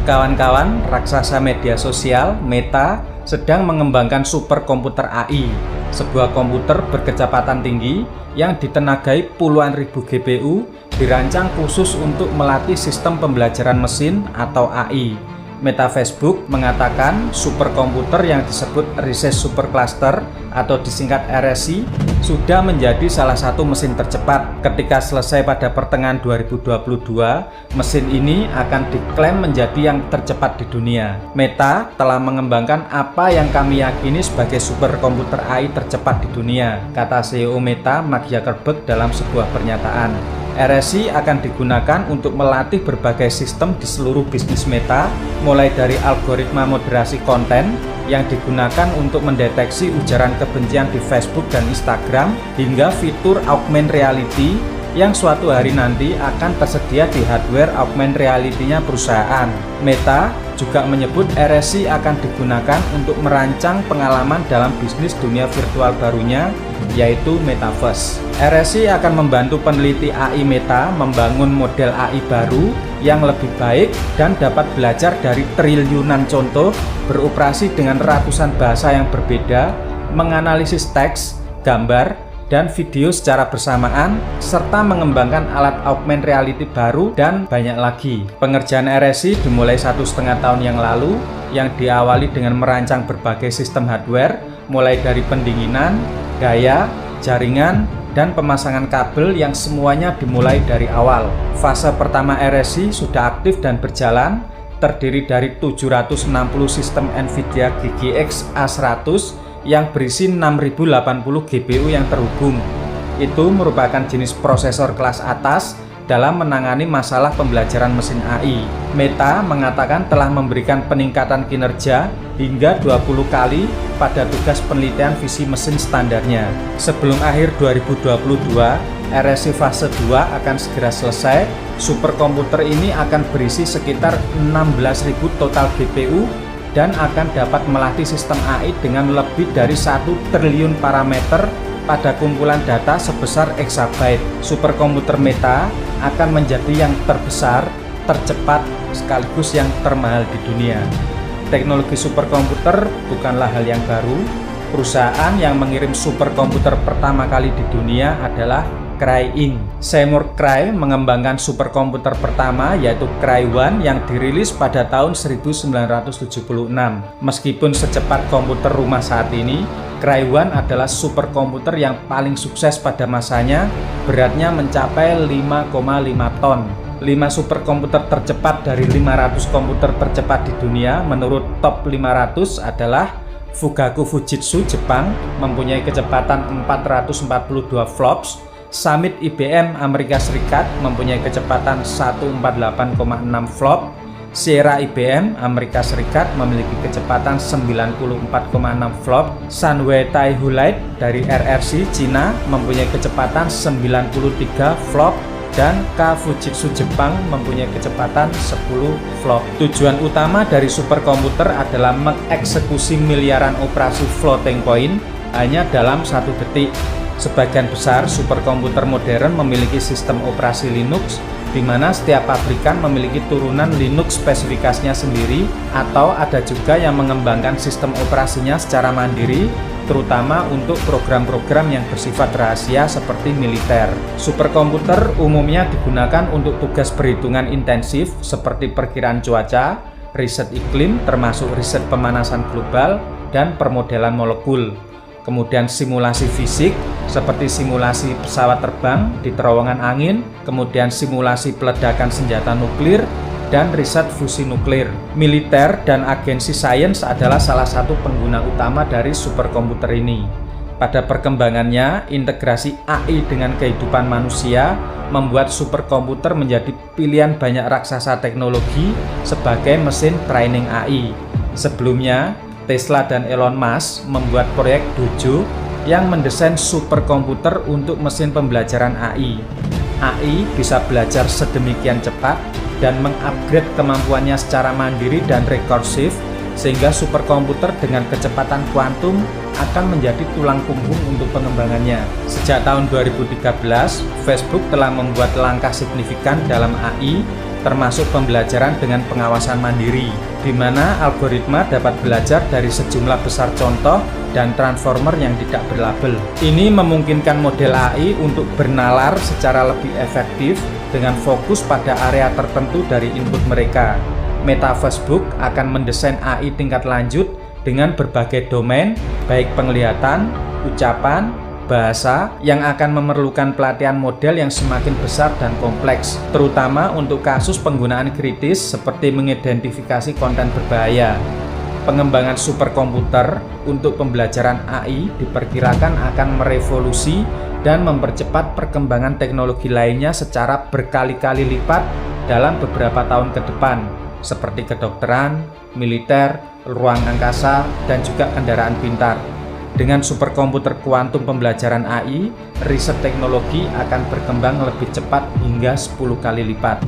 Kawan-kawan, raksasa media sosial Meta sedang mengembangkan superkomputer AI, sebuah komputer berkecepatan tinggi yang ditenagai puluhan ribu GPU, dirancang khusus untuk melatih sistem pembelajaran mesin atau AI. Meta Facebook mengatakan superkomputer yang disebut Research Supercluster atau disingkat RSC sudah menjadi salah satu mesin tercepat. Ketika selesai pada pertengahan 2022, mesin ini akan diklaim menjadi yang tercepat di dunia. Meta telah mengembangkan apa yang kami yakini sebagai superkomputer AI tercepat di dunia, kata CEO Meta Mark Zuckerberg dalam sebuah pernyataan. RSC akan digunakan untuk melatih berbagai sistem di seluruh bisnis Meta, mulai dari algoritma moderasi konten yang digunakan untuk mendeteksi ujaran kebencian di Facebook dan Instagram, hingga fitur augmented reality yang suatu hari nanti akan tersedia di hardware augmented reality-nya perusahaan. Meta juga menyebut RSC akan digunakan untuk merancang pengalaman dalam bisnis dunia virtual barunya, yaitu Metaverse. RSC akan membantu peneliti AI Meta membangun model AI baru yang lebih baik dan dapat belajar dari triliunan contoh, beroperasi dengan ratusan bahasa yang berbeda, menganalisis teks, gambar, dan video secara bersamaan, serta mengembangkan alat augmented reality baru dan banyak lagi. Pengerjaan RSC dimulai 1,5 tahun yang lalu, yang diawali dengan merancang berbagai sistem hardware, mulai dari pendinginan, daya, jaringan, dan pemasangan kabel yang semuanya dimulai dari awal. Fase pertama RSC sudah aktif dan berjalan, terdiri dari 760 sistem NVIDIA GTX A100 yang berisi 6080 GPU yang terhubung. Itu merupakan jenis prosesor kelas atas dalam menangani masalah pembelajaran mesin AI. Meta mengatakan telah memberikan peningkatan kinerja hingga 20 kali pada tugas penelitian visi mesin standarnya. Sebelum akhir 2022, RSC fase 2 akan segera selesai. Superkomputer ini akan berisi sekitar 16.000 total GPU dan akan dapat melatih sistem AI dengan lebih dari 1 triliun parameter pada kumpulan data sebesar exabyte. Superkomputer Meta akan menjadi yang terbesar, tercepat, sekaligus yang termahal di dunia. Teknologi superkomputer bukanlah hal yang baru. Perusahaan yang mengirim superkomputer pertama kali di dunia adalah Cray Inc. Seymour Cray mengembangkan superkomputer pertama, yaitu Cray-1, yang dirilis pada tahun 1976. Meskipun secepat komputer rumah saat ini, Cray-1 adalah superkomputer yang paling sukses pada masanya, beratnya mencapai 5,5 ton. 5 superkomputer tercepat dari 500 komputer tercepat di dunia menurut top 500 adalah Fugaku Fujitsu Jepang, mempunyai kecepatan 442 flops. Summit IBM Amerika Serikat mempunyai kecepatan 148,6 flop. Sierra IBM Amerika Serikat memiliki kecepatan 94,6 flop. Sunway Taihulite dari RRC Cina mempunyai kecepatan 93 flop. Dan Fujitsu Jepang mempunyai kecepatan 10 flop. Tujuan utama dari superkomputer adalah mengeksekusi miliaran operasi floating point hanya dalam 1 detik. Sebagian besar superkomputer modern memiliki sistem operasi Linux, di mana setiap pabrikan memiliki turunan Linux spesifikasinya sendiri, atau ada juga yang mengembangkan sistem operasinya secara mandiri, terutama untuk program-program yang bersifat rahasia seperti militer. Superkomputer umumnya digunakan untuk tugas perhitungan intensif seperti perkiraan cuaca, riset iklim termasuk riset pemanasan global, dan permodelan molekul. Kemudian simulasi fisik seperti simulasi pesawat terbang di terowongan angin, kemudian simulasi peledakan senjata nuklir, dan riset fusi nuklir. Militer dan agensi sains adalah salah satu pengguna utama dari superkomputer ini. Pada perkembangannya, integrasi AI dengan kehidupan manusia membuat superkomputer menjadi pilihan banyak raksasa teknologi sebagai mesin training AI. Sebelumnya, Tesla dan Elon Musk membuat proyek Dojo yang mendesain superkomputer untuk mesin pembelajaran AI. AI bisa belajar sedemikian cepat dan mengupgrade kemampuannya secara mandiri dan rekursif, sehingga superkomputer dengan kecepatan kuantum akan menjadi tulang punggung untuk pengembangannya. Sejak tahun 2013, Facebook telah membuat langkah signifikan dalam AI, termasuk pembelajaran dengan pengawasan mandiri, di mana algoritma dapat belajar dari sejumlah besar contoh dan transformer yang tidak berlabel. Ini memungkinkan model AI untuk bernalar secara lebih efektif dengan fokus pada area tertentu dari input mereka. Meta Facebook akan mendesain AI tingkat lanjut dengan berbagai domain, baik penglihatan, ucapan, bahasa, yang akan memerlukan pelatihan model yang semakin besar dan kompleks, terutama untuk kasus penggunaan kritis seperti mengidentifikasi konten berbahaya. Pengembangan superkomputer untuk pembelajaran AI diperkirakan akan merevolusi dan mempercepat perkembangan teknologi lainnya secara berkali-kali lipat dalam beberapa tahun ke depan, seperti kedokteran, militer, ruang angkasa, dan juga kendaraan pintar. Dengan superkomputer kuantum pembelajaran AI, riset teknologi akan berkembang lebih cepat hingga 10 kali lipat.